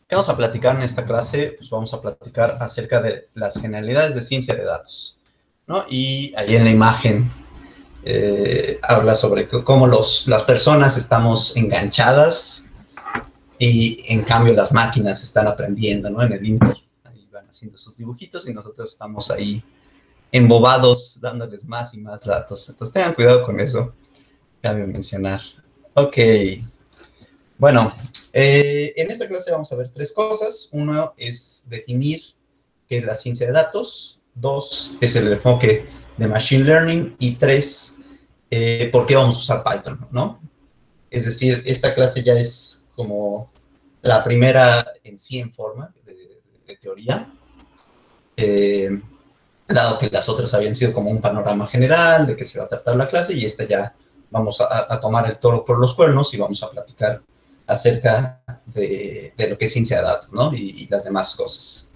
¿Qué vamos a platicar en esta clase? Pues vamos a platicar acerca de las generalidades de ciencia de datos, ¿no? Y ahí en la imagen habla sobre cómo las personas estamos enganchadas y en cambio las máquinas están aprendiendo, ¿no? En el Inter, ahí van haciendo sus dibujitos y nosotros estamos ahí embobados dándoles más y más datos. Entonces tengan cuidado con eso, cabe mencionar. Ok, bueno, en esta clase vamos a ver tres cosas. Uno es definir qué es la ciencia de datos. Dos, es el enfoque de Machine Learning. Y tres, por qué vamos a usar Python, ¿no? Es decir, esta clase ya es como la primera en sí en forma de teoría, dado que las otras habían sido como un panorama general de qué se va a tratar la clase, y esta ya vamos a tomar el toro por los cuernos y vamos a platicar acerca de lo que es ciencia de datos, ¿no? Y las demás cosas.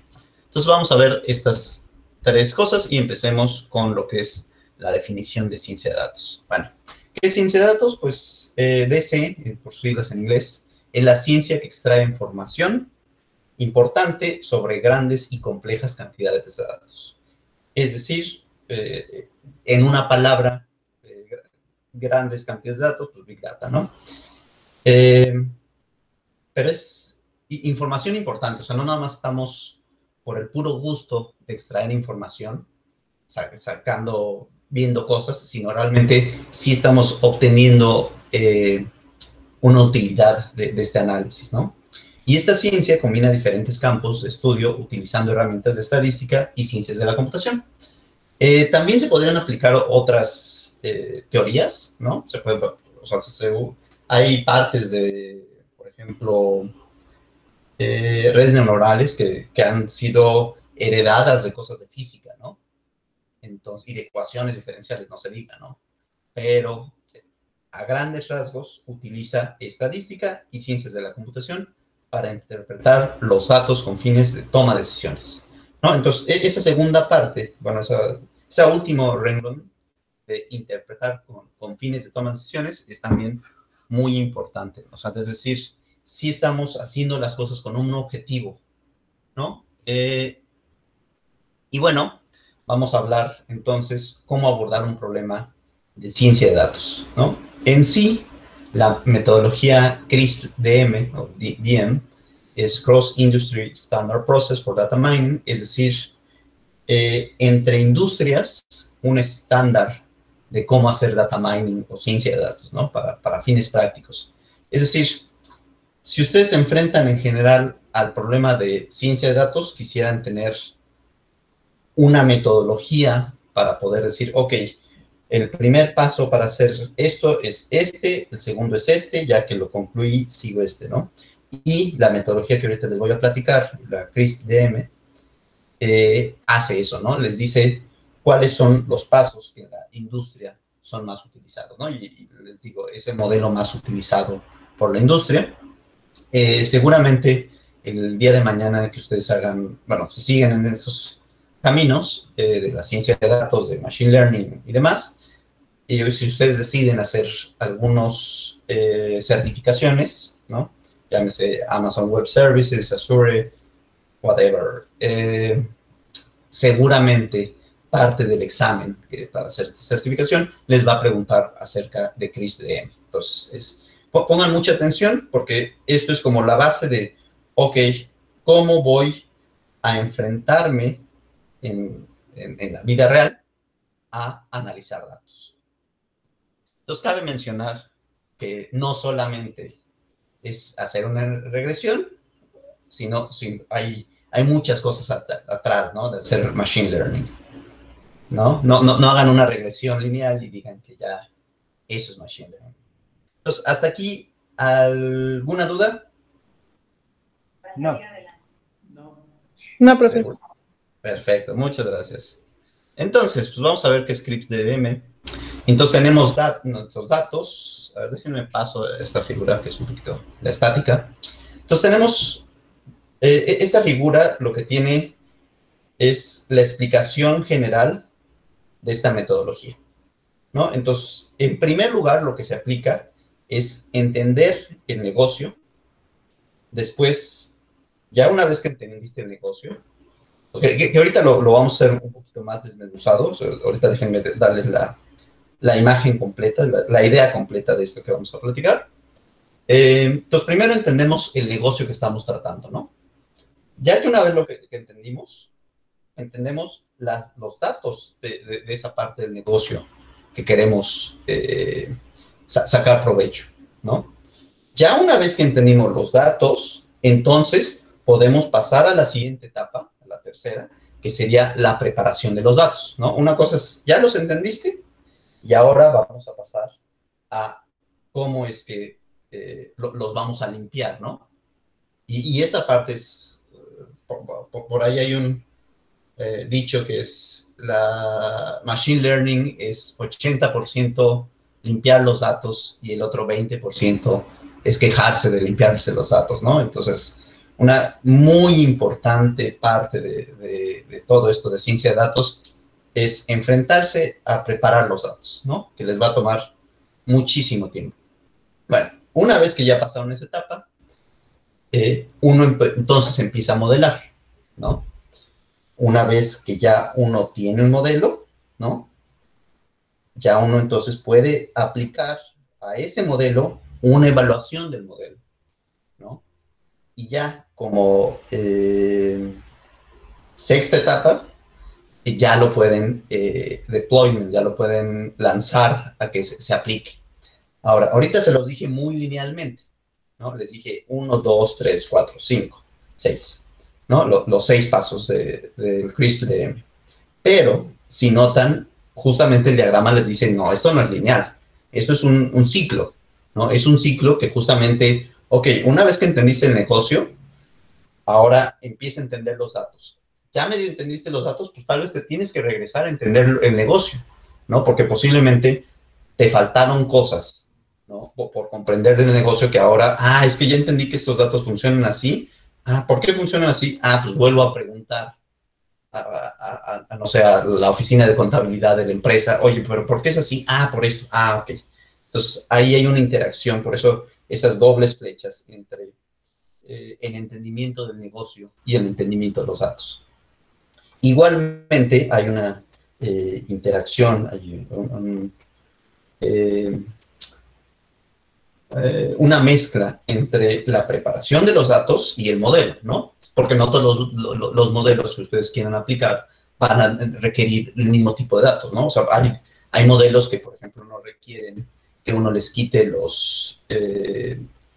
Entonces vamos a ver estas tres cosas y empecemos con lo que es la definición de ciencia de datos. Bueno, ¿qué es ciencia de datos? Pues DC, por sus siglas en inglés, es la ciencia que extrae información importante sobre grandes y complejas cantidades de datos. Es decir, en una palabra, grandes cantidades de datos, pues Big Data, ¿no? Pero es información importante, o sea, no nada más estamos por el puro gusto de extraer información, sacando, viendo cosas, sino realmente sí estamos obteniendo una utilidad de este análisis, ¿no? Y esta ciencia combina diferentes campos de estudio utilizando herramientas de estadística y ciencias de la computación. También se podrían aplicar otras teorías, ¿no? Se puede, o sea, hay partes de, por ejemplo, redes neuronales que han sido heredadas de cosas de física, ¿no? Entonces, y de ecuaciones diferenciales, no se diga, ¿no? Pero a grandes rasgos utiliza estadística y ciencias de la computación para interpretar los datos con fines de toma de decisiones, ¿no? Entonces, esa segunda parte, bueno, ese último renglón de interpretar con fines de toma de decisiones es también muy importante, o sea, es decir, si estamos haciendo las cosas con un objetivo, ¿no? Y bueno, vamos a hablar entonces cómo abordar un problema de ciencia de datos, ¿no? En sí, la metodología CRISP-DM, o DM, es Cross Industry Standard Process for Data Mining, es decir, entre industrias, un estándar de cómo hacer data mining o ciencia de datos, ¿no? Para fines prácticos. Es decir, si ustedes se enfrentan en general al problema de ciencia de datos, quisieran tener una metodología para poder decir, ok, el primer paso para hacer esto es este, el segundo es este, ya que lo concluí, sigo este, ¿no? Y la metodología que ahorita les voy a platicar, la CRISP-DM, hace eso, ¿no? Les dice cuáles son los pasos que en la industria son más utilizados, ¿no? Y les digo, es el modelo más utilizado por la industria. Seguramente el día de mañana que ustedes hagan, bueno, si siguen en esos caminos de la ciencia de datos, de machine learning y demás, y si ustedes deciden hacer algunas certificaciones, ¿no? Llámese Amazon Web Services, Azure, whatever, seguramente parte del examen para hacer esta certificación les va a preguntar acerca de CRISP-DM. Entonces, pongan mucha atención porque esto es como la base de, ok, ¿cómo voy a enfrentarme en la vida real a analizar datos? Entonces, cabe mencionar que no solamente es hacer una regresión, sino hay muchas cosas atrás, ¿no? De hacer machine learning, ¿no? No hagan una regresión lineal y digan que ya eso es machine learning. Entonces, hasta aquí, ¿alguna duda? No. No, profe. ¿Seguro? Perfecto, muchas gracias. Entonces, pues vamos a ver qué es CRISP-DM. Entonces tenemos nuestros datos. A ver, déjenme paso esta figura que es un poquito la estática. Entonces tenemos esta figura, lo que tiene es la explicación general de esta metodología, ¿no? Entonces, en primer lugar, lo que se aplica es entender el negocio, después Ya una vez que entendiste el negocio, que ahorita lo vamos a hacer un poquito más desmenuzado, o sea, ahorita déjenme darles la imagen completa, la idea completa de esto que vamos a platicar. Entonces, primero entendemos el negocio que estamos tratando, ¿no? Ya que una vez lo que entendimos, entendemos los datos de esa parte del negocio que queremos sacar provecho, ¿no? Ya una vez que entendimos los datos, entonces podemos pasar a la siguiente etapa, a la tercera, que sería la preparación de los datos, ¿no? Una cosa es, ya los entendiste, y ahora vamos a pasar a cómo es que los vamos a limpiar, ¿no? Y esa parte es, por ahí hay un dicho que es, la machine learning es 80% limpiar los datos y el otro 20% es quejarse de limpiarse los datos, ¿no? Entonces, una muy importante parte de todo esto de ciencia de datos es enfrentarse a preparar los datos, ¿no? Que les va a tomar muchísimo tiempo. Bueno, una vez que ya pasaron esa etapa, uno entonces empieza a modelar, ¿no? Una vez que ya uno tiene un modelo, ¿no? Ya uno entonces puede aplicar a ese modelo una evaluación del modelo, ¿no? Y ya como sexta etapa, ya lo pueden deployment, ya lo pueden lanzar a que se aplique. Ahora, ahorita se los dije muy linealmente, ¿no? Les dije 1, 2, 3, 4, 5, 6, ¿no? Los 6 pasos del CRISP-DM. Pero, si notan, justamente el diagrama les dice, no, esto no es lineal, esto es un ciclo, ¿no? Es un ciclo que justamente, ok, una vez que entendiste el negocio, ahora empieza a entender los datos. Ya medio entendiste los datos, pues tal vez te tienes que regresar a entender el negocio, ¿no? Porque posiblemente te faltaron cosas, ¿no? Por comprender el negocio que ahora, es que ya entendí que estos datos funcionan así. ¿Por qué funcionan así? Pues vuelvo a preguntar no sé, a la oficina de contabilidad de la empresa, oye, pero ¿por qué es así? Por esto. Ok. Entonces, ahí hay una interacción, por eso esas dobles flechas entre el entendimiento del negocio y el entendimiento de los datos. Igualmente, hay una interacción, hay una mezcla entre la preparación de los datos y el modelo, ¿no? Porque no todos los modelos que ustedes quieran aplicar van a requerir el mismo tipo de datos, ¿no? O sea, hay modelos que, por ejemplo, no requieren que uno les quite los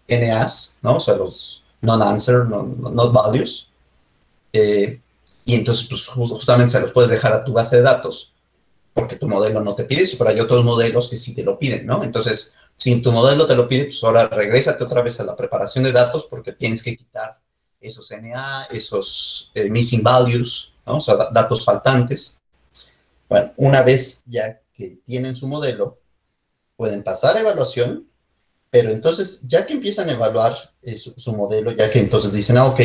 NAs, ¿no? O sea, los non-answer, not values. Y entonces, pues, justamente se los puedes dejar a tu base de datos, porque tu modelo no te pide eso, pero hay otros modelos que sí te lo piden, ¿no? Entonces, si tu modelo te lo pide, pues ahora regrésate otra vez a la preparación de datos porque tienes que quitar esos NA, esos missing values, ¿no? O sea, datos faltantes. Bueno, una vez ya que tienen su modelo, pueden pasar a evaluación, pero entonces, ya que empiezan a evaluar su modelo, ya que entonces dicen, ok,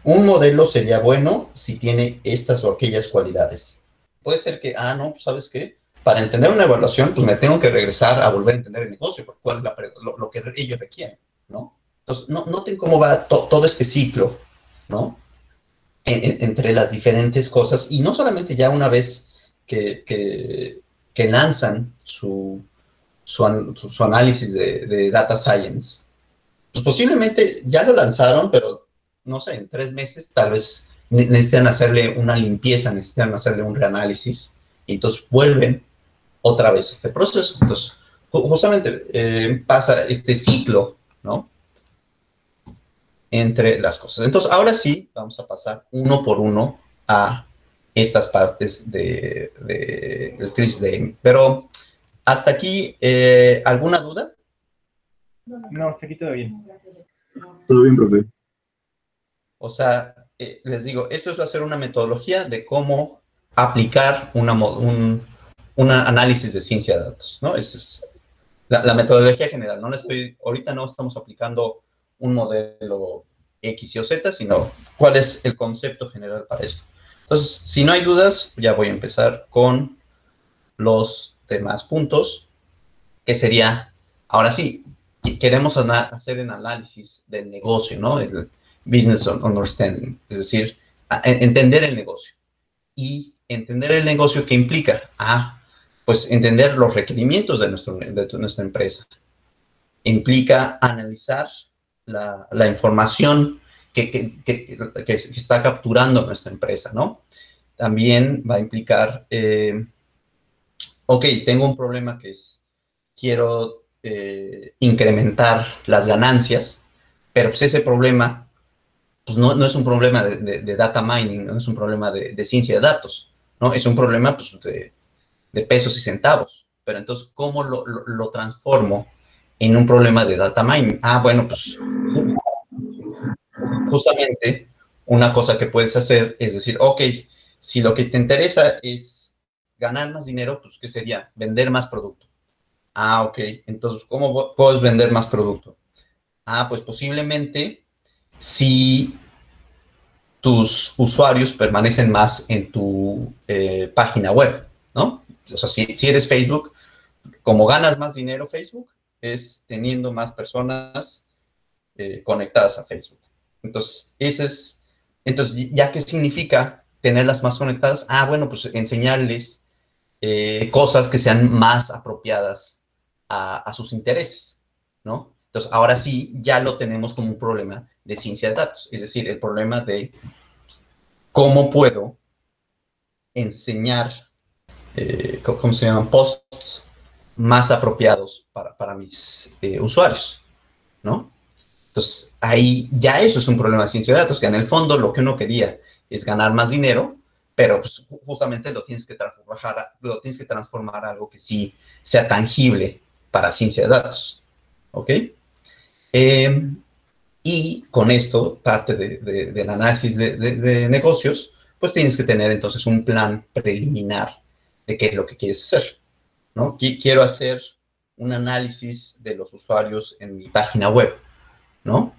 un modelo sería bueno si tiene estas o aquellas cualidades. Puede ser que, no, ¿sabes qué? Para entender una evaluación, pues me tengo que regresar a volver a entender el negocio, porque cuál es lo que ellos requieren, ¿no? Entonces, noten cómo va todo este ciclo, ¿no? Entre las diferentes cosas, y no solamente ya una vez que lanzan su análisis de data science, pues posiblemente ya lo lanzaron, pero no sé, en 3 meses tal vez necesitan hacerle una limpieza, necesitan hacerle un reanálisis, y entonces vuelven otra vez este proceso. Entonces, justamente pasa este ciclo, ¿no? Entre las cosas. Entonces, ahora sí, vamos a pasar uno por uno a estas partes del CRISP-DM. Pero, hasta aquí, ¿alguna duda? No, hasta aquí todo bien. Todo bien, profe. O sea, les digo, esto va a ser una metodología de cómo aplicar un análisis de ciencia de datos, ¿no? Esa es la metodología general. Ahorita no estamos aplicando un modelo X y o Z, sino cuál es el concepto general para esto. Entonces, si no hay dudas, ya voy a empezar con los demás puntos, que sería, ahora sí, queremos hacer el análisis del negocio, ¿no? business understanding, es decir, entender el negocio. Y entender el negocio, ¿qué implica? Pues entender los requerimientos de nuestra empresa. Implica analizar la información que está capturando nuestra empresa, ¿no? También va a implicar, ok, tengo un problema que es, quiero incrementar las ganancias, pero pues ese problema pues no es un problema de data mining, no es un problema de ciencia de datos, ¿no? Es un problema pues, de pesos y centavos. Pero entonces, ¿cómo lo transformo en un problema de data mining? Bueno, pues justamente una cosa que puedes hacer es decir, ok, si lo que te interesa es ganar más dinero, pues ¿qué sería? Vender más producto. Ok, entonces, ¿cómo puedes vender más producto? Pues posiblemente si tus usuarios permanecen más en tu página web, ¿no? O sea, si eres Facebook, como ganas más dinero Facebook, es teniendo más personas conectadas a Facebook. Entonces, entonces, ¿ya qué significa tenerlas más conectadas? Bueno, pues enseñarles cosas que sean más apropiadas a sus intereses, ¿no? Entonces, ahora sí, ya lo tenemos como un problema de ciencia de datos, es decir, el problema de cómo puedo enseñar, ¿cómo se llaman? Posts más apropiados para mis usuarios, ¿no? Entonces, ahí ya eso es un problema de ciencia de datos, que en el fondo lo que uno quería es ganar más dinero, pero pues, justamente lo tienes que transformar a algo que sí sea tangible para ciencia de datos, ¿ok? Y con esto, parte del análisis de negocios, pues tienes que tener entonces un plan preliminar de qué es lo que quieres hacer, ¿no? Quiero hacer un análisis de los usuarios en mi página web, ¿no?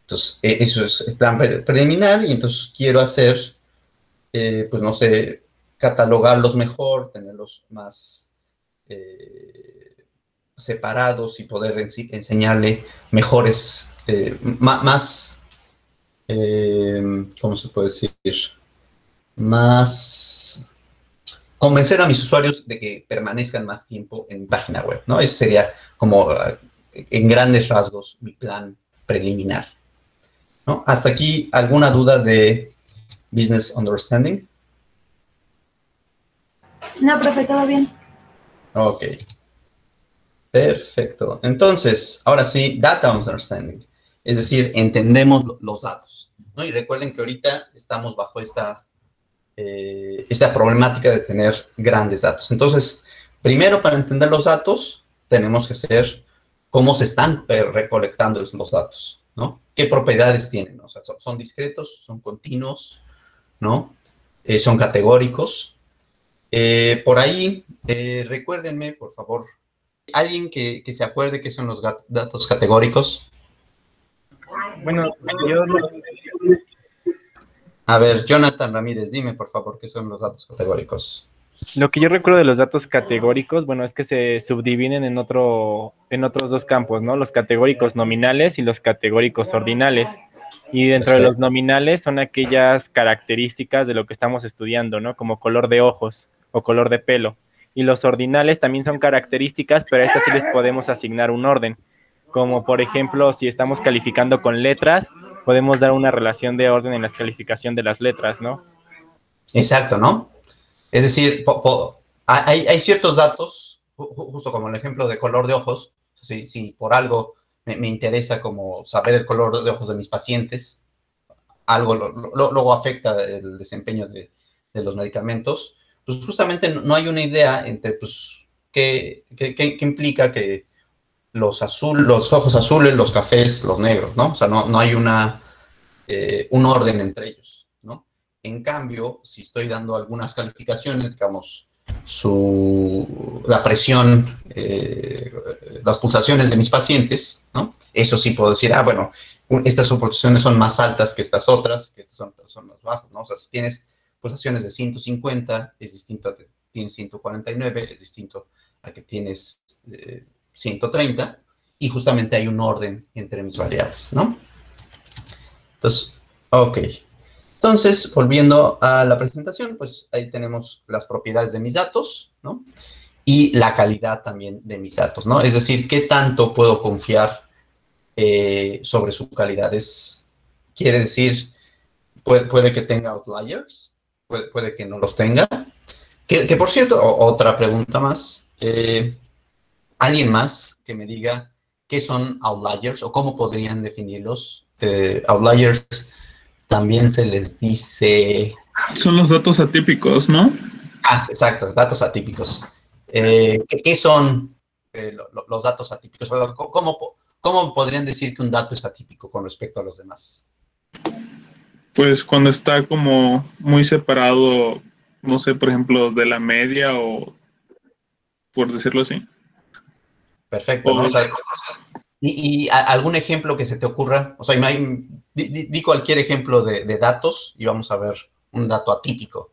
Entonces, eso es el plan preliminar y entonces quiero hacer, pues no sé, catalogarlos mejor, tenerlos más separados y poder enseñarle mejores, más, ¿cómo se puede decir? Más convencer a mis usuarios de que permanezcan más tiempo en mi página web, ¿no? Ese sería como, en grandes rasgos, mi plan preliminar, ¿no? Hasta aquí, ¿alguna duda de Business Understanding? No, profe, todo bien. Ok. Perfecto. Entonces, ahora sí, Data Understanding. Es decir, entendemos los datos, ¿no? Y recuerden que ahorita estamos bajo esta problemática de tener grandes datos. Entonces, primero, para entender los datos, tenemos que saber cómo se están recolectando los datos, ¿no? ¿Qué propiedades tienen? O sea, son discretos, son continuos, ¿no? Son categóricos. Por ahí, recuérdenme, por favor, ¿alguien que se acuerde qué son los datos categóricos? Bueno, yo A ver, Jonathan Ramírez, dime, por favor, qué son los datos categóricos. lo que yo recuerdo de los datos categóricos, bueno, es que se subdividen en otros dos campos, ¿no? Los categóricos nominales y los categóricos ordinales. Y dentro de los nominales son aquellas características de lo que estamos estudiando, ¿no? Como color de ojos o color de pelo. Y los ordinales también son características, pero a estas sí les podemos asignar un orden. Como por ejemplo, si estamos calificando con letras, podemos dar una relación de orden en la calificación de las letras, ¿no? Exacto, ¿no? Es decir, hay ciertos datos, justo como el ejemplo de color de ojos, si por algo me interesa como saber el color de ojos de mis pacientes, algo luego afecta el desempeño de los medicamentos, pues justamente no hay una idea entre, pues, qué implica que los ojos azules, los cafés, los negros, ¿no? O sea, no hay un orden entre ellos, ¿no? En cambio, si estoy dando algunas calificaciones, digamos, la presión, las pulsaciones de mis pacientes, ¿no? Eso sí puedo decir, bueno, estas pulsaciones son más altas que estas otras, que estas son más bajas, ¿no? O sea, si tienes pulsaciones de 150, es distinto a que tienes 149, es distinto a que tienes 130, y justamente hay un orden entre mis variables, ¿no? Entonces, ok. Entonces, volviendo a la presentación, pues ahí tenemos las propiedades de mis datos, ¿no? Y la calidad también de mis datos, ¿no? Es decir, qué tanto puedo confiar sobre su calidad. Quiere decir, puede que tenga outliers, puede que no los tenga. Que por cierto, otra pregunta más. ¿Alguien más que me diga qué son outliers o cómo podrían definirlos? Outliers también se les dice... Son los datos atípicos, ¿no? Ah, exacto, datos atípicos. ¿Qué son los datos atípicos? ¿Cómo podrían decir que un dato es atípico con respecto a los demás? Pues cuando está como muy separado, no sé, por ejemplo, de la media o por decirlo así. Perfecto, ¿no? O sea, ¿y algún ejemplo que se te ocurra? O sea, di cualquier ejemplo de datos y vamos a ver un dato atípico.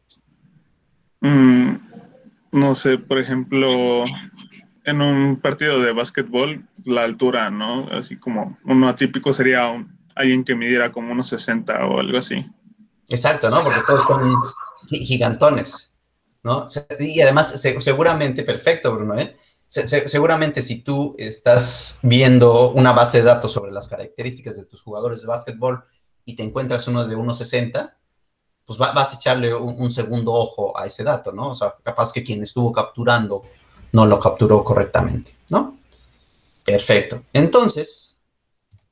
No sé, por ejemplo, en un partido de básquetbol, la altura, ¿no? Así como uno atípico sería alguien que midiera como unos 60 o algo así. Exacto, ¿no? Porque todos son gigantones, ¿no? Y además, seguramente, perfecto, Bruno, ¿eh? Seguramente si tú estás viendo una base de datos sobre las características de tus jugadores de básquetbol y te encuentras uno de 1.60, pues vas a echarle un segundo ojo a ese dato, ¿no? O sea, capaz que quien estuvo capturando no lo capturó correctamente, ¿no? Perfecto. Entonces,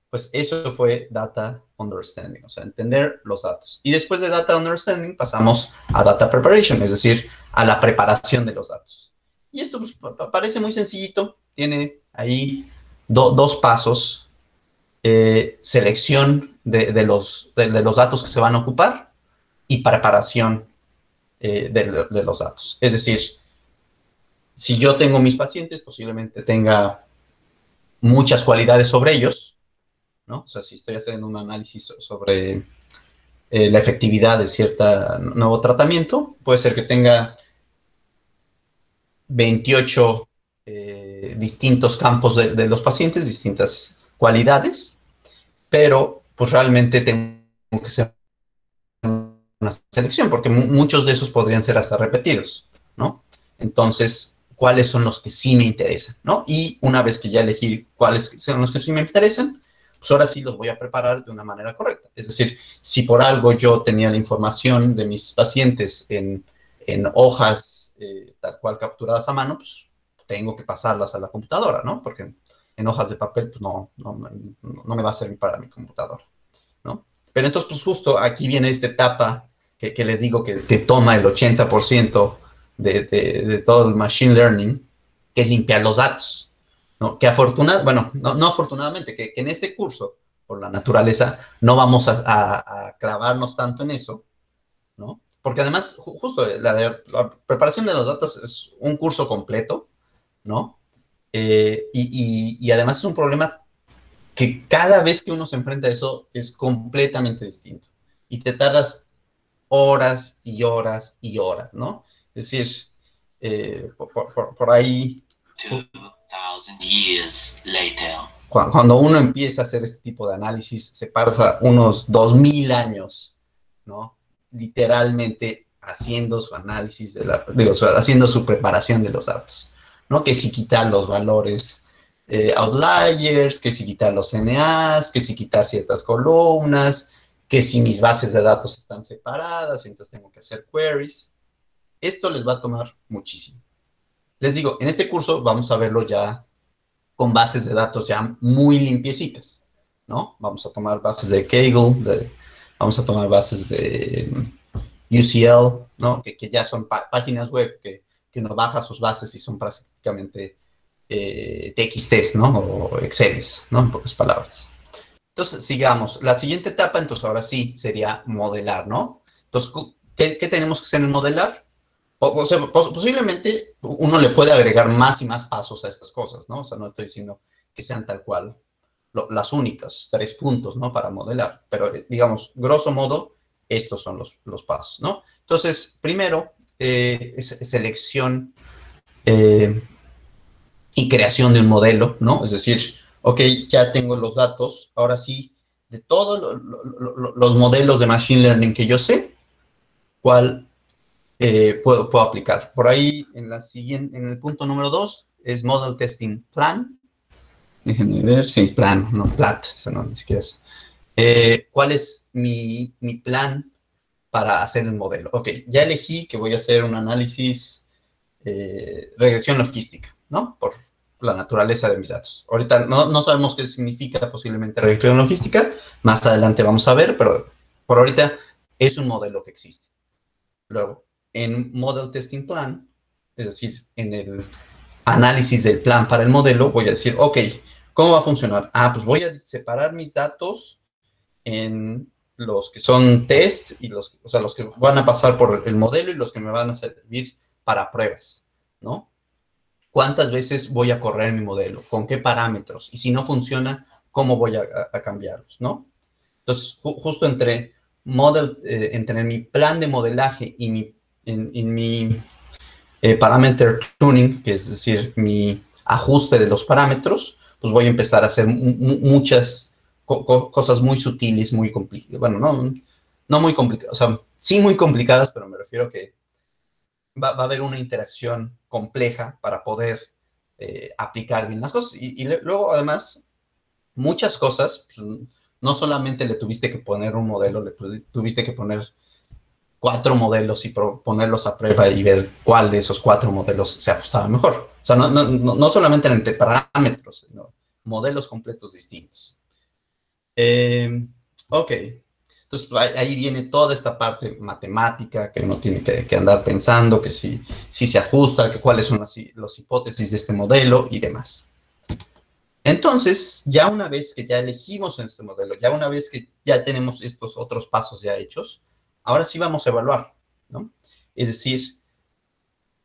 pues eso fue Data Understanding, o sea, entender los datos. Y después de Data Understanding pasamos a Data Preparation, es decir, a la preparación de los datos. Y esto pues, parece muy sencillito, tiene ahí dos pasos, selección de los datos que se van a ocupar y preparación de los datos. Es decir, si yo tengo mis pacientes, posiblemente tenga muchas cualidades sobre ellos, ¿no? O sea, si estoy haciendo un análisis sobre la efectividad de cierto nuevo tratamiento, puede ser que tenga 28 distintos campos de los pacientes, distintas cualidades, pero pues realmente tengo que ser una selección, porque muchos de esos podrían ser hasta repetidos, ¿no? Entonces, ¿cuáles son los que sí me interesan, ¿no? Y una vez que ya elegí cuáles son los que sí me interesan, pues ahora sí los voy a preparar de una manera correcta. Es decir, si por algo yo tenía la información de mis pacientes en hojas tal cual capturadas a mano, pues tengo que pasarlas a la computadora, ¿no? Porque en hojas de papel, pues no me va a servir para mi computadora, ¿no? Pero entonces, pues justo aquí viene esta etapa que les digo que toma el 80% de todo el machine learning, que es limpiar los datos, ¿no? Que no afortunadamente, que en este curso, por la naturaleza, no vamos a clavarnos tanto en eso, ¿no? Porque además, justo la preparación de los datos es un curso completo, ¿no? Y además es un problema que cada vez que uno se enfrenta a eso es completamente distinto. Y te tardas horas y horas y horas, ¿no? Es decir, por ahí... 2000 years later. Cuando uno empieza a hacer este tipo de análisis, se pasa unos 2000 años, ¿no? Literalmente haciendo su análisis, haciendo su preparación de los datos, ¿no? Que si quitar los valores outliers, que si quitar los NAs, que si quitar ciertas columnas, que si mis bases de datos están separadas, entonces tengo que hacer queries. Esto les va a tomar muchísimo. Les digo, en este curso vamos a verlo ya con bases de datos ya muy limpiecitas, ¿no? Vamos a tomar bases de Kaggle, vamos a tomar bases de UCL, ¿no? Que ya son páginas web que uno baja sus bases y son prácticamente TXTs, ¿no? O Exceles, ¿no? En pocas palabras. Entonces, sigamos. La siguiente etapa, entonces ahora sí, sería modelar, ¿no? Entonces, ¿qué tenemos que hacer en modelar? O sea, posiblemente uno le puede agregar más y más pasos a estas cosas, ¿no? O sea, no estoy diciendo que sean tal cual las únicas 3 puntos, ¿no? Para modelar, pero digamos, grosso modo, estos son los pasos, ¿no? Entonces, primero, es selección y creación de un modelo, ¿no? Es decir, ok, ya tengo los datos, ahora sí, de todos los modelos de Machine Learning que yo sé, cuál puedo aplicar. Por ahí, en el punto número 2, es Model Testing Plan. Déjenme ver, sí, plan, no plat, no, ni siquiera es. ¿Cuál es mi plan para hacer el modelo? Ok, ya elegí que voy a hacer un análisis, regresión logística, ¿no? Por la naturaleza de mis datos. Ahorita no sabemos qué significa posiblemente regresión logística, más adelante vamos a ver, pero por ahorita es un modelo que existe. Luego, en Model Testing Plan, es decir, en el análisis del plan para el modelo, voy a decir, ok, ¿cómo va a funcionar? Pues voy a separar mis datos en los que son test y los que van a pasar por el modelo y los que me van a servir para pruebas, ¿no? ¿Cuántas veces voy a correr mi modelo? ¿Con qué parámetros? Y si no funciona, ¿cómo voy a cambiarlos, no? Entonces, justo entre mi plan de modelaje y mi parameter tuning, que es decir, mi ajuste de los parámetros, pues voy a empezar a hacer muchas cosas muy sutiles, muy complicadas. Bueno, no muy complicadas, o sea, sí muy complicadas, pero me refiero que va a haber una interacción compleja para poder aplicar bien las cosas. Y luego, además, muchas cosas, pues, no solamente le tuviste que poner un modelo, le tuviste que poner 4 modelos y ponerlos a prueba y ver cuál de esos 4 modelos se ajustaba mejor. O sea, no solamente entre parámetros, sino modelos completos distintos. Ok. Entonces, ahí viene toda esta parte matemática que uno tiene que andar pensando, que si se ajusta, que cuáles son las hipótesis de este modelo y demás. Entonces, ya una vez que ya elegimos este modelo, ya una vez que ya tenemos estos otros pasos ya hechos, ahora sí vamos a evaluar, ¿no? Es decir,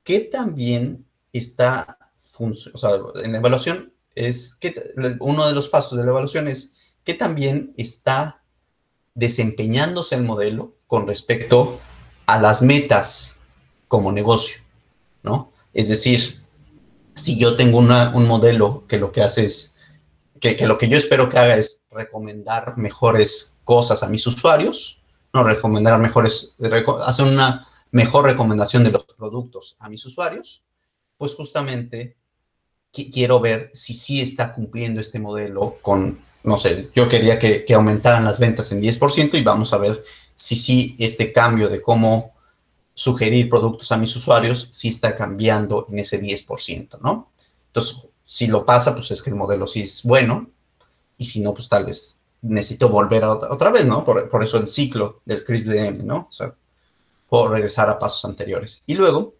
¿qué tan bien está funcionando? O sea, en la evaluación uno de los pasos de la evaluación es qué tan bien está desempeñándose el modelo con respecto a las metas como negocio, ¿no? Es decir, si yo tengo un modelo que lo que hace es, que lo que yo espero que haga es recomendar mejores cosas a mis usuarios, no recomendar hacer una mejor recomendación de los productos a mis usuarios, pues justamente quiero ver si sí está cumpliendo este modelo con, no sé, yo quería que aumentaran las ventas en 10% y vamos a ver si sí este cambio de cómo sugerir productos a mis usuarios sí está cambiando en ese 10%, ¿no? Entonces, si lo pasa, pues es que el modelo sí es bueno, y si no, pues tal vez necesito volver a otra vez, ¿no? Por eso el ciclo del CRISP-DM, ¿no? O sea, puedo regresar a pasos anteriores. Y luego,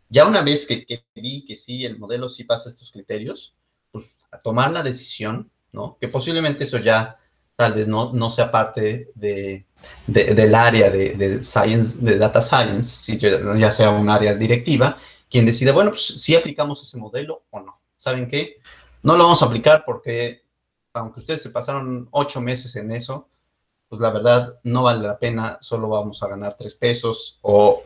ya una vez que vi que sí, el modelo sí pasa estos criterios, pues a tomar la decisión, ¿no? Que posiblemente eso ya tal vez no sea parte del área de science, de data science, si ya sea un área directiva, quien decida, bueno, pues si aplicamos ese modelo o no. ¿Saben qué? No lo vamos a aplicar porque, aunque ustedes se pasaron 8 meses en eso, pues la verdad no vale la pena, solo vamos a ganar 3 pesos, o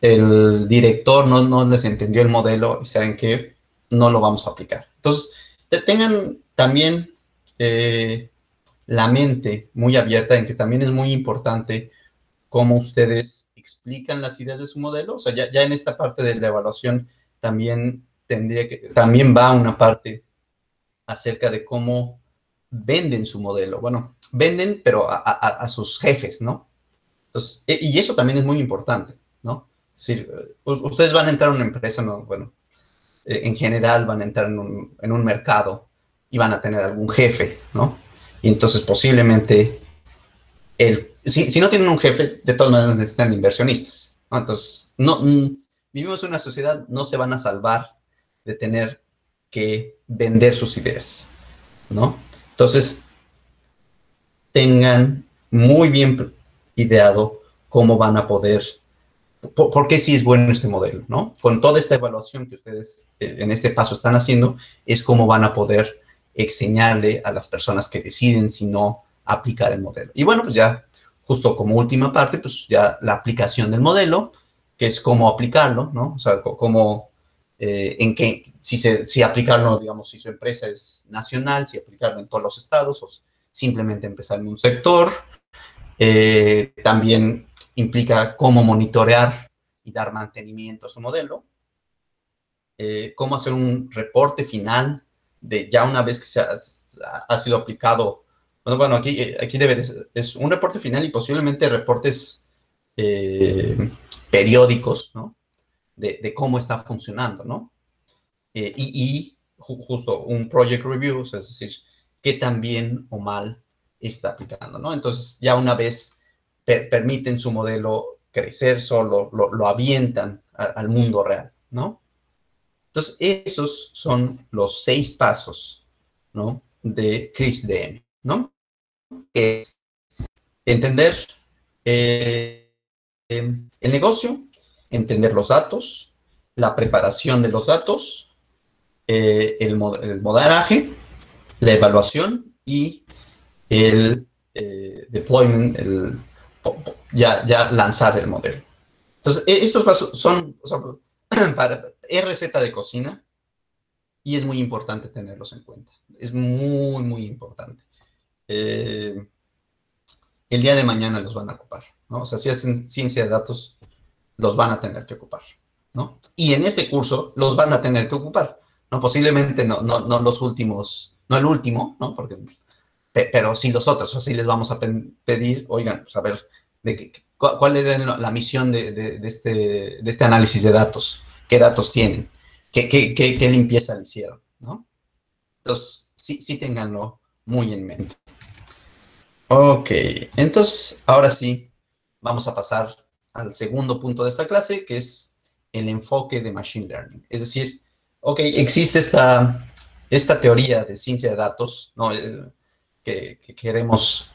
el director no les entendió el modelo y saben que no lo vamos a aplicar. Entonces, tengan también la mente muy abierta en que también es muy importante cómo ustedes explican las ideas de su modelo. O sea, ya en esta parte de la evaluación también va una parte acerca de cómo venden su modelo. Bueno, venden, pero a sus jefes, ¿no? Entonces, y eso también es muy importante, ¿no? Es decir, ustedes van a entrar a una empresa, ¿no? Bueno, en general van a entrar en un mercado y van a tener algún jefe, ¿no? Y entonces posiblemente, si no tienen un jefe, de todas maneras necesitan inversionistas, ¿no? Entonces, vivimos en una sociedad, no se van a salvar de tener que vender sus ideas, ¿no? Entonces, tengan muy bien ideado cómo van a poder, por qué sí es bueno este modelo, ¿no? Con toda esta evaluación que ustedes en este paso están haciendo, es cómo van a poder enseñarle a las personas que deciden si no aplicar el modelo. Y bueno, pues ya, justo como última parte, pues ya la aplicación del modelo, que es cómo aplicarlo, ¿no? O sea, cómo, si aplicarlo, digamos, si su empresa es nacional, si aplicarlo en todos los estados, o simplemente empezar en un sector. También implica cómo monitorear y dar mantenimiento a su modelo. Cómo hacer un reporte final de ya una vez que ha sido aplicado. Bueno, aquí es un reporte final y posiblemente reportes periódicos, ¿no? De cómo está funcionando, ¿no? Justo un project review, o sea, es decir, qué tan bien o mal está aplicando, ¿no? Entonces, ya una vez permiten su modelo crecer solo, lo avientan al mundo real, ¿no? Entonces, esos son los 6 pasos, ¿no? De CRISP-DM, ¿no? Que es entender el negocio, entender los datos, la preparación de los datos, el modelaje, la evaluación y el deployment, ya lanzar el modelo. Entonces, estos pasos son, o sea, es receta de cocina y es muy importante tenerlos en cuenta. Es muy, muy importante. El día de mañana los van a ocupar, ¿no? O sea, si hacen ciencia de datos, los van a tener que ocupar, ¿no? Y en este curso los van a tener que ocupar, ¿no? Posiblemente no los últimos, no el último, ¿no? Pero sí los otros, así les vamos a pedir, oigan, pues a ver, ¿cuál era la misión de este análisis de datos? ¿Qué datos tienen? ¿Qué limpieza le hicieron? ¿No? Entonces, sí ténganlo muy en mente. Ok, entonces, ahora sí, vamos a pasar al segundo punto de esta clase, que es el enfoque de Machine Learning. Es decir, ok, existe esta teoría de ciencia de datos, ¿no? Que queremos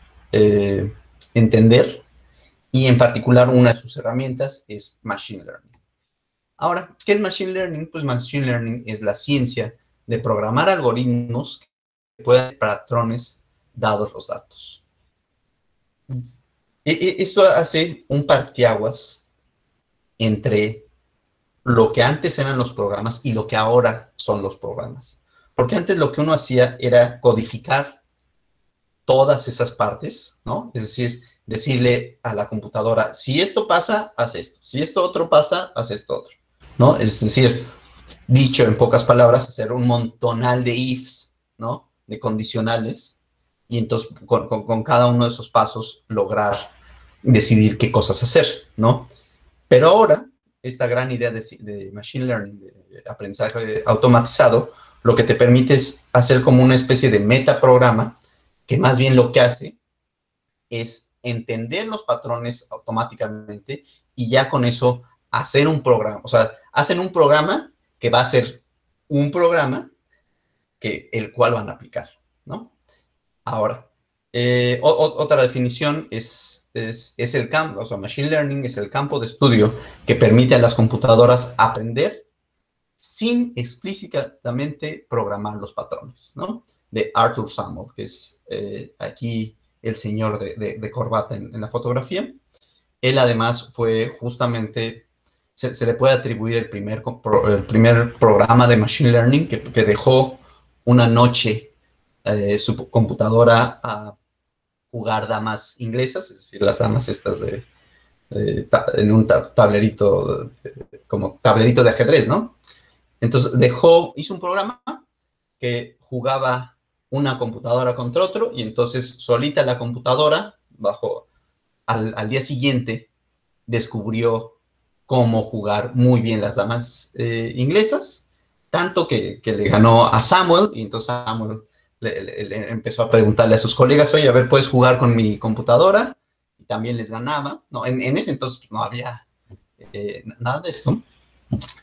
entender, y en particular una de sus herramientas es Machine Learning. Ahora, ¿qué es Machine Learning? Pues Machine Learning es la ciencia de programar algoritmos que puedan patrones dados los datos. Esto hace un parteaguas entre lo que antes eran los programas y lo que ahora son los programas. Porque antes lo que uno hacía era codificar todas esas partes, ¿no? Es decir, decirle a la computadora, si esto pasa, haz esto. Si esto otro pasa, haz esto otro, ¿no? Es decir, dicho en pocas palabras, hacer un montonal de ifs, ¿no? De condicionales, y entonces con cada uno de esos pasos lograr decidir qué cosas hacer, ¿no? Pero ahora, esta gran idea de Machine Learning, de aprendizaje automatizado, lo que te permite es hacer como una especie de metaprograma, que más bien lo que hace es entender los patrones automáticamente y ya con eso hacer un programa. O sea, hacen un programa que va a ser un programa el cual van a aplicar, ¿no? Ahora, otra definición es el campo, o sea, Machine Learning es el campo de estudio que permite a las computadoras aprender sin explícitamente programar los patrones, ¿no? De Arthur Samuel, que es aquí el señor de corbata en la fotografía. Él además fue justamente, se le puede atribuir el primer programa de Machine Learning que dejó una noche su computadora a jugar damas inglesas, es decir, las damas estas en un tablerito, como tablerito de ajedrez, ¿no? Entonces hizo un programa que jugaba una computadora contra otro, y entonces solita la computadora, al día siguiente, descubrió cómo jugar muy bien las damas inglesas, tanto que le ganó a Samuel, y entonces Samuel le empezó a preguntarle a sus colegas, oye, a ver, ¿puedes jugar con mi computadora? Y también les ganaba. No, en ese entonces no había nada de esto.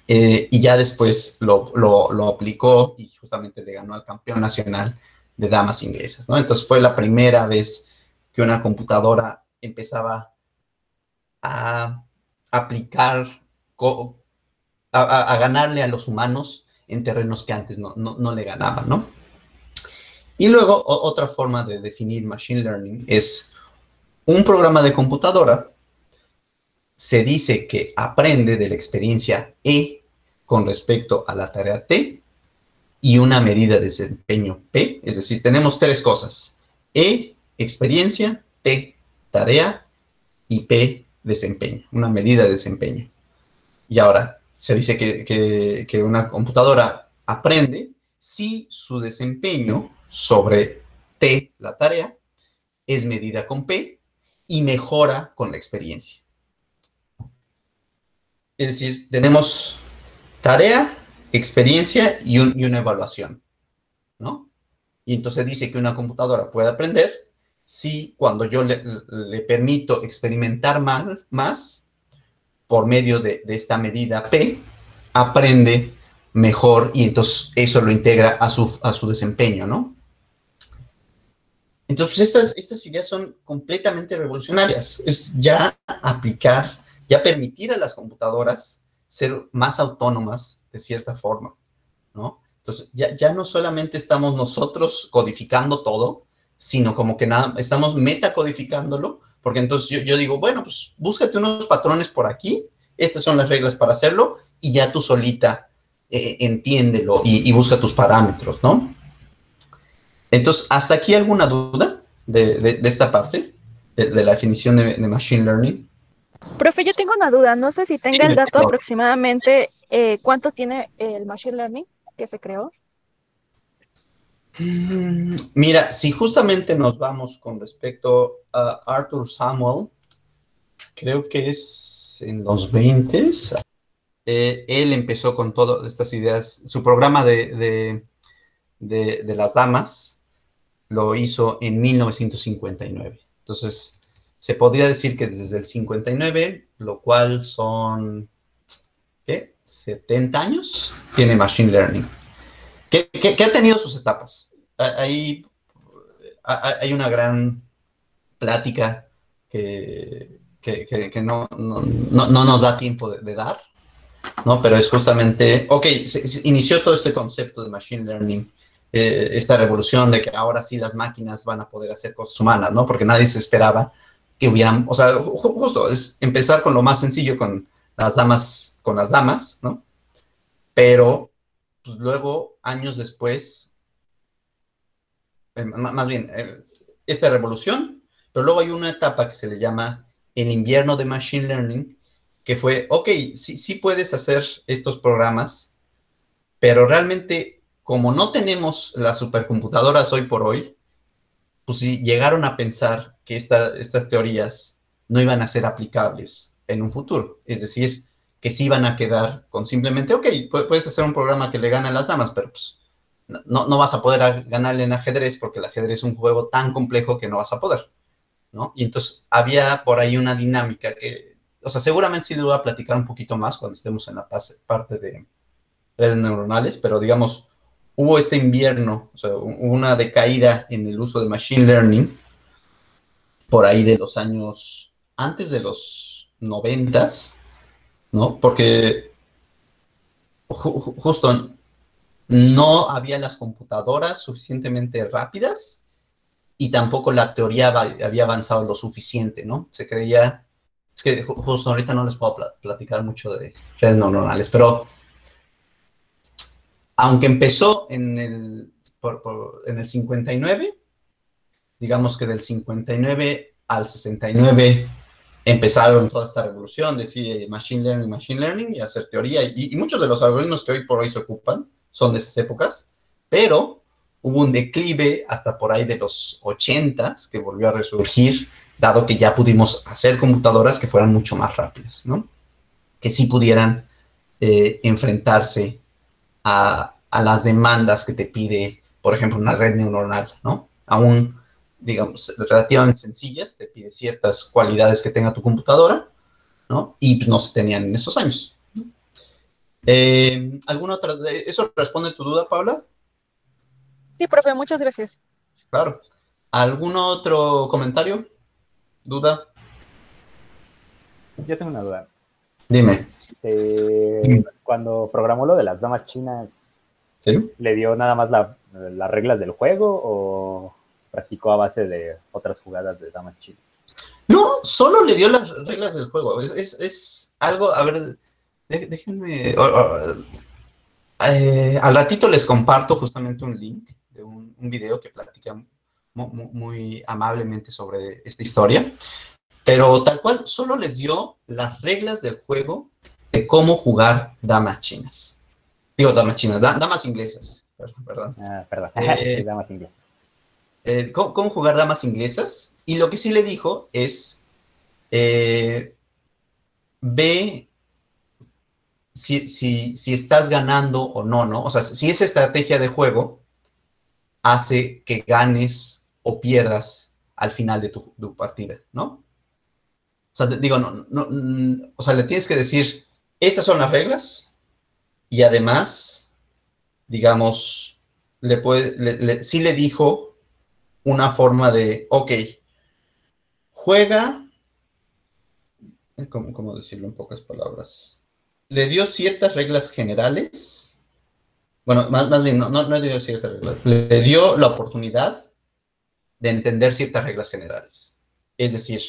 Y ya después lo aplicó y justamente le ganó al campeón nacional de damas inglesas, ¿no? Entonces fue la primera vez que una computadora empezaba a aplicar, a ganarle a los humanos en terrenos que antes no le ganaban, ¿no? Y luego, otra forma de definir Machine Learning es un programa de computadora. Se dice que aprende de la experiencia E con respecto a la tarea T y una medida de desempeño P. Es decir, tenemos 3 cosas: E, experiencia, T, tarea, y P, desempeño, una medida de desempeño. Y ahora, se dice que una computadora aprende si su desempeño sobre T, la tarea, es medida con P y mejora con la experiencia. Es decir, tenemos tarea, experiencia y una evaluación, ¿no? Y entonces dice que una computadora puede aprender si cuando yo le permito experimentar más por medio de esta medida P, aprende mejor y entonces eso lo integra a su desempeño, ¿no? Entonces, estas ideas son completamente revolucionarias. Es ya aplicar, ya permitir a las computadoras ser más autónomas de cierta forma, ¿no? Entonces, ya no solamente estamos nosotros codificando todo, sino como que estamos metacodificándolo, porque entonces yo digo, bueno, pues búscate unos patrones por aquí, estas son las reglas para hacerlo, y ya tú solita entiéndelo y busca tus parámetros, ¿no? Entonces, ¿hasta aquí alguna duda de esta parte, de la definición de Machine Learning? Profe, yo tengo una duda. No sé si tenga el dato aproximadamente cuánto tiene el Machine Learning que se creó. Mira, si justamente nos vamos con respecto a Arthur Samuel, creo que es en los 20s, él empezó con todas estas ideas. Su programa de las damas lo hizo en 1959. Entonces, se podría decir que desde el 59, lo cual son, ¿qué? 70 años, tiene Machine Learning. Que ha tenido sus etapas. Hay una gran plática que no nos da tiempo de dar, ¿no? Pero es justamente, ok, se inició todo este concepto de Machine Learning, esta revolución de que ahora sí las máquinas van a poder hacer cosas humanas, ¿no? Porque nadie se esperaba que hubieran, o sea, justo es empezar con lo más sencillo, con las damas, ¿no? Pero pues, luego, años después, más bien, esta revolución, pero luego hay una etapa que se le llama el invierno de Machine Learning, que fue, ok, sí puedes hacer estos programas, pero realmente, como no tenemos las supercomputadoras hoy por hoy, pues sí llegaron a pensar que estas teorías no iban a ser aplicables en un futuro. Es decir, que sí iban a quedar con simplemente, ok, puedes hacer un programa que le gane a las damas, pero pues no vas a poder ganarle en ajedrez porque el ajedrez es un juego tan complejo que no vas a poder, ¿no? Y entonces había por ahí una dinámica que, o sea, seguramente sí le voy a platicar un poquito más cuando estemos en la parte de redes neuronales, pero digamos, hubo este invierno, o sea, una decaída en el uso de Machine Learning por ahí de los años antes de los 90s, ¿no? Porque justo no había las computadoras suficientemente rápidas y tampoco la teoría había avanzado lo suficiente, ¿no? Se creía, es que justo ahorita no les puedo platicar mucho de redes neuronales, pero aunque empezó en el 59, digamos que del 59 al 69 empezaron toda esta revolución de sí, Machine Learning y hacer teoría, y muchos de los algoritmos que hoy por hoy se ocupan son de esas épocas, pero hubo un declive hasta por ahí de los 80s que volvió a resurgir, dado que ya pudimos hacer computadoras que fueran mucho más rápidas, ¿no? Que sí pudieran enfrentarse a las demandas que te pide, por ejemplo, una red neuronal, ¿no? Aún, digamos, relativamente sencillas, te pide ciertas cualidades que tenga tu computadora, ¿no? Y pues, no se tenían en esos años, ¿no? ¿Alguna otra? ¿Eso responde a tu duda, Paula? Sí, profe, muchas gracias. Claro. ¿Algún otro comentario? ¿Duda? Yo tengo una duda. Dime. Cuando programó lo de las damas chinas, ¿sí? ¿Le dio nada más las reglas del juego o practicó a base de otras jugadas de damas chinas? No, solo le dio las reglas del juego. Es algo, a ver, déjenme... al ratito les comparto justamente un link de un video que platica muy amablemente sobre esta historia, pero tal cual solo les dio las reglas del juego de cómo jugar damas chinas. Digo damas chinas, damas inglesas, perdón. Perdón, Eh, sí, damas inglesas. Cómo jugar damas inglesas, y lo que sí le dijo es, ve si estás ganando o no, ¿no? O sea, si esa estrategia de juego hace que ganes o pierdas al final de tu partida, ¿no? O sea, digo, o sea, le tienes que decir, estas son las reglas, y además, digamos, sí le dijo una forma de, ok, juega, ¿cómo decirlo en pocas palabras? Le dio ciertas reglas generales. Bueno, más bien, no le dio ciertas reglas. Le dio la oportunidad de entender ciertas reglas generales. Es decir,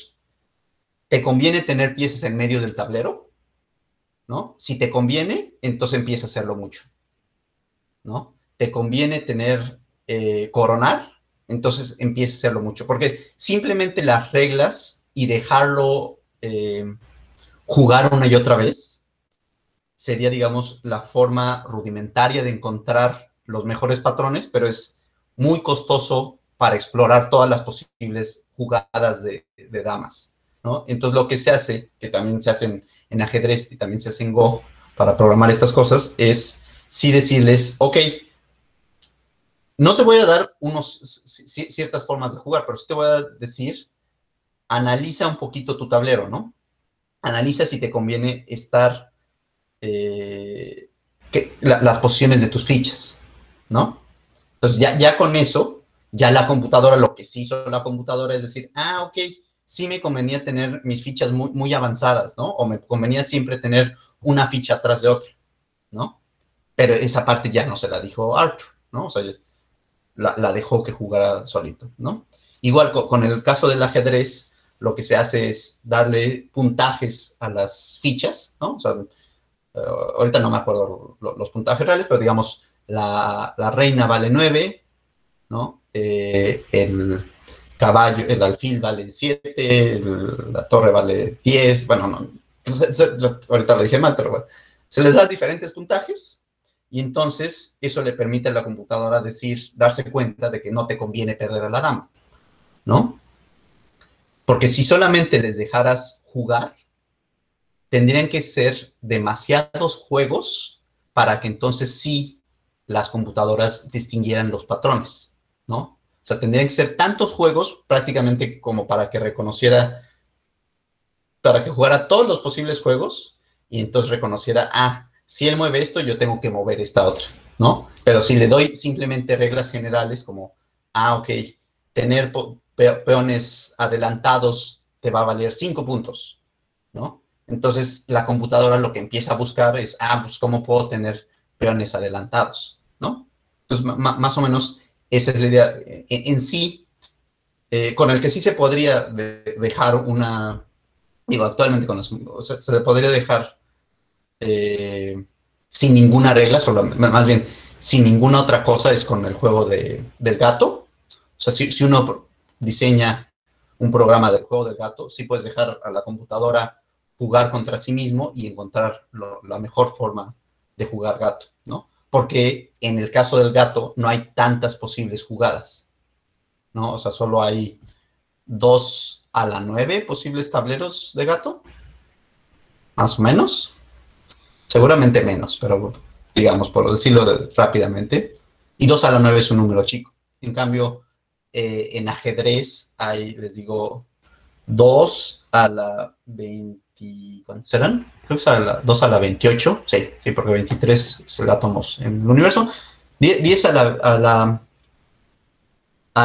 ¿te conviene tener piezas en medio del tablero? ¿No? Si te conviene, entonces empieza a hacerlo mucho, ¿no? ¿Te conviene tener, coronar? Entonces empieza a hacerlo mucho. Porque simplemente las reglas y dejarlo jugar una y otra vez sería, digamos, la forma rudimentaria de encontrar los mejores patrones, pero es muy costoso para explorar todas las posibles jugadas de damas, ¿no? Entonces lo que se hace, que también se hace en ajedrez y también se hace en Go para programar estas cosas, es sí decirles, ok, no te voy a dar ciertas formas de jugar, pero sí te voy a decir, analiza un poquito tu tablero, ¿no? Analiza si te conviene estar las posiciones de tus fichas, ¿no? Entonces ya con eso, ya la computadora, lo que sí hizo la computadora es decir, ok, sí me convenía tener mis fichas muy avanzadas, ¿no? O me convenía siempre tener una ficha atrás de otra, ¿no? Pero esa parte ya no se la dijo Arthur, ¿no? O sea, la dejó que jugara solito, ¿no? Igual con el caso del ajedrez, lo que se hace es darle puntajes a las fichas, ¿no? O sea, ahorita no me acuerdo los puntajes reales, pero digamos, la reina vale 9, ¿no? El caballo, el alfil vale 7, la torre vale 10, bueno, no, ahorita lo dije mal, pero bueno, se les da diferentes puntajes, y entonces eso le permite a la computadora darse cuenta de que no te conviene perder a la dama, ¿no? Porque si solamente les dejaras jugar, tendrían que ser demasiados juegos para que entonces sí las computadoras distinguieran los patrones, ¿no? O sea, tendrían que ser tantos juegos prácticamente como para que jugara todos los posibles juegos y entonces reconociera, si él mueve esto, yo tengo que mover esta otra, ¿no? Pero si le doy simplemente reglas generales como, ok, tener peones adelantados te va a valer 5 puntos, ¿no? Entonces, la computadora lo que empieza a buscar es, pues, ¿cómo puedo tener peones adelantados? ¿No? Entonces, más o menos, esa es la idea. En sí, con el que sí se podría dejar actualmente se le podría dejar sin ninguna regla, más bien, sin ninguna otra cosa, es con el juego del gato. O sea, si uno diseña un programa del juego del gato, sí puedes dejar a la computadora jugar contra sí mismo y encontrar la mejor forma de jugar gato, ¿no? Porque en el caso del gato no hay tantas posibles jugadas, ¿no? O sea, solo hay 2 a la 9 posibles tableros de gato, más o menos. Seguramente menos, pero digamos, por decirlo rápidamente. Y 2 a la 9 es un número chico. En cambio, en ajedrez hay, les digo, 2 a la 20, ¿cuántos serán? Creo que es 2 a la 28, sí, porque 23 es el átomos en el universo. 10 a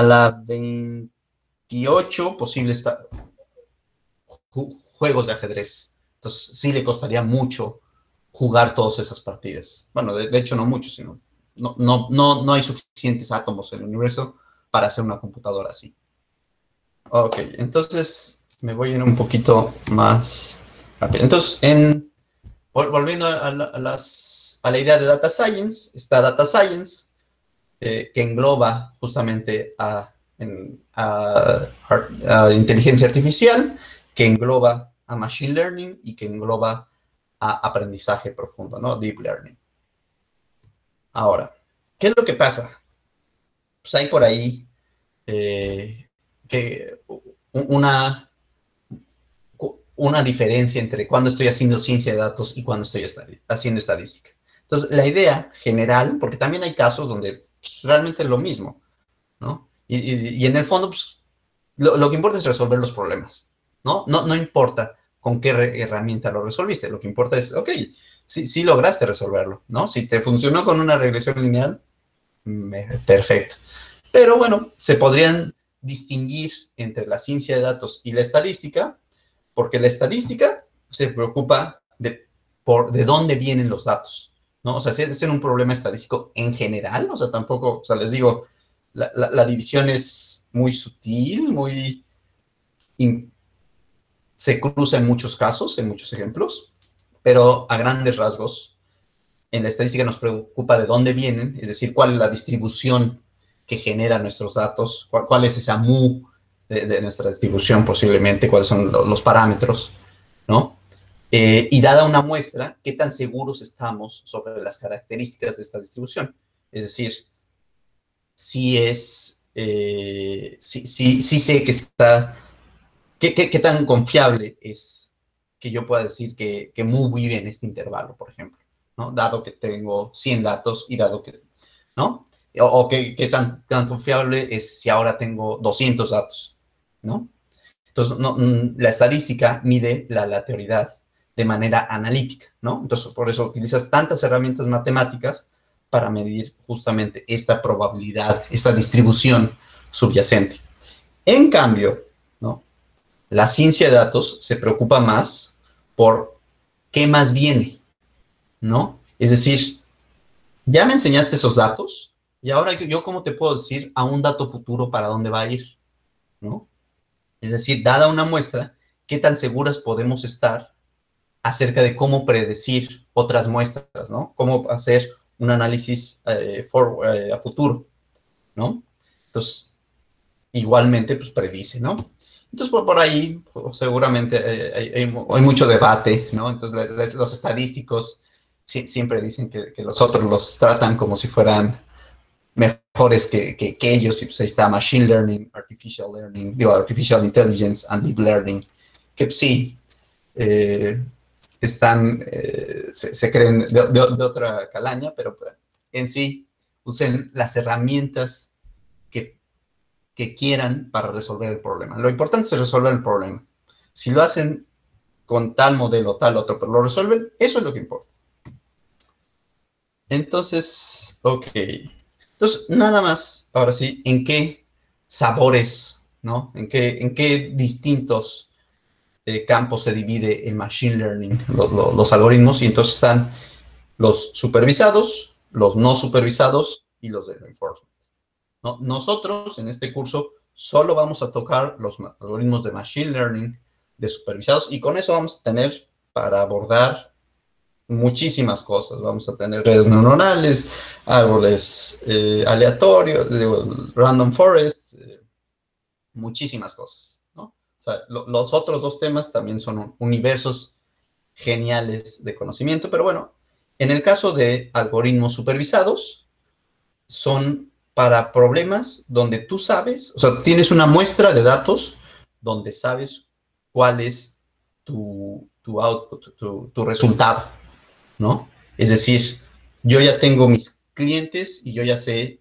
la 28 posibles juegos de ajedrez. Entonces, sí le costaría mucho jugar todas esas partidas. Bueno, de hecho no mucho, sino no hay suficientes átomos en el universo para hacer una computadora así. Ok, entonces me voy a ir un poquito más rápido. Entonces, volviendo a la idea de Data Science, está Data Science, que engloba justamente a a inteligencia artificial, que engloba a machine learning y que engloba a aprendizaje profundo, ¿no? Deep learning. Ahora, ¿qué es lo que pasa? Pues hay por ahí una diferencia entre cuando estoy haciendo ciencia de datos y cuando estoy haciendo estadística. Entonces, la idea general, porque también hay casos donde realmente es lo mismo, ¿no? Y en el fondo, pues, lo que importa es resolver los problemas, ¿no? No importa con qué herramienta lo resolviste, lo que importa es, ok, sí lograste resolverlo, ¿no? Si te funcionó con una regresión lineal, perfecto. Pero bueno, se podrían distinguir entre la ciencia de datos y la estadística, porque la estadística se preocupa de dónde vienen los datos, ¿no? O sea, si es un problema estadístico en general, o sea, tampoco, o sea, les digo, la división es muy sutil, se cruza en muchos casos, en muchos ejemplos, pero a grandes rasgos, en la estadística nos preocupa de dónde vienen, es decir, cuál es la distribución que genera nuestros datos, cuál es esa mu de nuestra distribución posiblemente, cuáles son los parámetros, ¿no? Y dada una muestra, qué tan seguros estamos sobre las características de esta distribución. Es decir, si sé que está, qué tan confiable es que yo pueda decir que mu vive en este intervalo, por ejemplo, ¿no? Dado que tengo 100 datos y dado que, ¿no? O qué tan confiable es si ahora tengo 200 datos, ¿no? Entonces, la estadística mide la aleatoriedad de manera analítica, ¿no? Entonces, por eso utilizas tantas herramientas matemáticas para medir justamente esta probabilidad, esta distribución subyacente. En cambio, ¿no? La ciencia de datos se preocupa más por qué más viene, ¿no? Es decir, ya me enseñaste esos datos y ahora yo cómo te puedo decir a un dato futuro para dónde va a ir, ¿no? Es decir, dada una muestra, qué tan seguras podemos estar acerca de cómo predecir otras muestras, ¿no? Cómo hacer un análisis a futuro, ¿no? Entonces, igualmente, pues predice, ¿no? Entonces, por ahí, pues, seguramente hay mucho debate, ¿no? Entonces, los estadísticos siempre dicen que los otros los tratan como si fueran mejores que ellos, y pues ahí está Machine Learning, Artificial Intelligence and Deep Learning, que sí, se creen de otra calaña, pero en sí usen las herramientas que quieran para resolver el problema. Lo importante es resolver el problema. Si lo hacen con tal modelo, tal otro, pero lo resuelven, eso es lo que importa. Entonces, ok. Entonces, nada más, ahora sí, ¿en qué sabores, ¿no? ¿En qué distintos campos se divide el Machine Learning, los algoritmos? Y entonces están los supervisados, los no supervisados y los de reinforcement, ¿no? Nosotros, en este curso, solo vamos a tocar los algoritmos de Machine Learning de supervisados y con eso vamos a tener para abordar muchísimas cosas. Vamos a tener redes neuronales, árboles aleatorios, random forests, muchísimas cosas, ¿no? O sea, los otros dos temas también son universos geniales de conocimiento, pero bueno, en el caso de algoritmos supervisados, son para problemas donde tú sabes, o sea, tienes una muestra de datos donde sabes cuál es tu output, tu resultado, ¿no? Es decir, yo ya tengo mis clientes y yo ya sé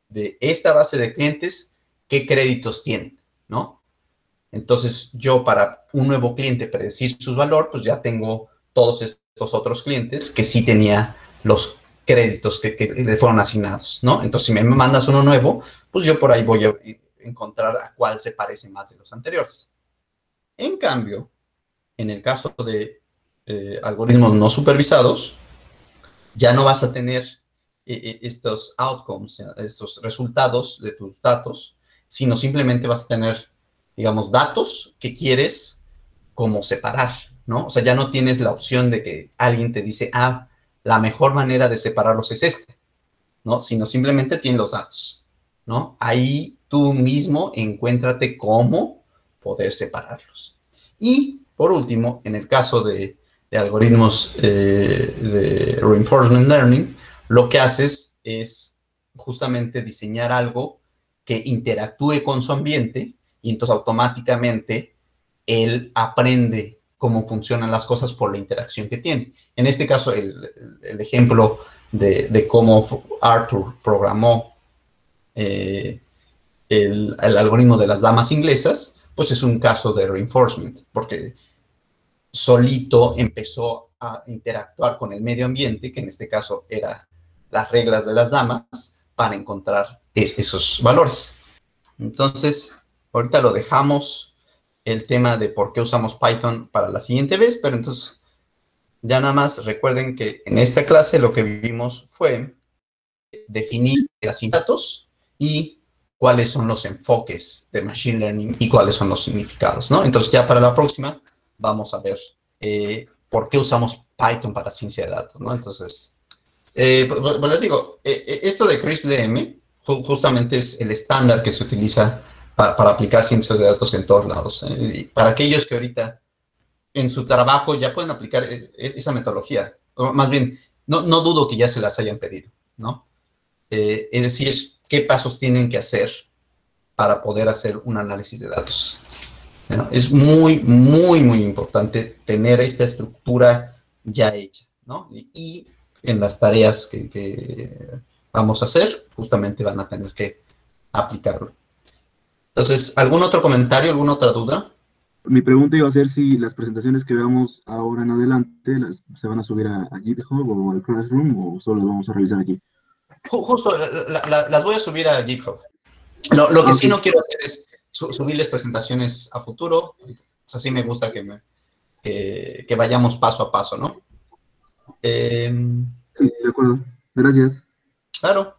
de esta base de clientes qué créditos tienen, ¿no? Entonces, yo para un nuevo cliente predecir su valor, pues ya tengo todos estos otros clientes que sí tenía los créditos que le fueron asignados, ¿no? Entonces, si me mandas uno nuevo, pues yo por ahí voy a encontrar a cuál se parece más de los anteriores. En cambio, en el caso de algoritmos no supervisados, ya no vas a tener estos outcomes, estos resultados de tus datos, sino simplemente vas a tener, digamos, datos que quieres como separar, ¿no? O sea, ya no tienes la opción de que alguien te dice, la mejor manera de separarlos es esta, ¿no? Sino simplemente tienes los datos, ¿no? Ahí tú mismo encuéntrate cómo poder separarlos. Y, por último, en el caso de algoritmos de reinforcement learning, lo que haces es justamente diseñar algo que interactúe con su ambiente y entonces automáticamente él aprende cómo funcionan las cosas por la interacción que tiene. En este caso, el ejemplo de cómo Arthur programó el algoritmo de las damas inglesas, pues es un caso de reinforcement, porque solito empezó a interactuar con el medio ambiente, que en este caso era las reglas de las damas, para encontrar esos valores. Entonces, ahorita lo dejamos el tema de por qué usamos Python para la siguiente vez, pero entonces ya nada más recuerden que en esta clase lo que vimos fue definir las datos y cuáles son los enfoques de Machine Learning y cuáles son los significados, ¿no? Entonces ya para la próxima vamos a ver por qué usamos Python para ciencia de datos, ¿no? Entonces, pues les digo, esto de CRISP-DM justamente es el estándar que se utiliza para aplicar ciencia de datos en todos lados. Para aquellos que ahorita en su trabajo ya pueden aplicar esa metodología, o más bien, no dudo que ya se las hayan pedido, ¿no? Es decir, qué pasos tienen que hacer para poder hacer un análisis de datos. ¿No? Es muy, muy, muy importante tener esta estructura ya hecha, ¿no? Y en las tareas que vamos a hacer, justamente van a tener que aplicarlo. Entonces, ¿algún otro comentario, alguna otra duda? Mi pregunta iba a ser si las presentaciones que veamos ahora en adelante se van a subir a GitHub o al Classroom o solo las vamos a revisar aquí. Justo, las voy a subir a GitHub. Lo que sí no quiero hacer es subirles presentaciones a futuro. O sea, sí me gusta que vayamos paso a paso, ¿no? Sí, de acuerdo. Gracias. Claro.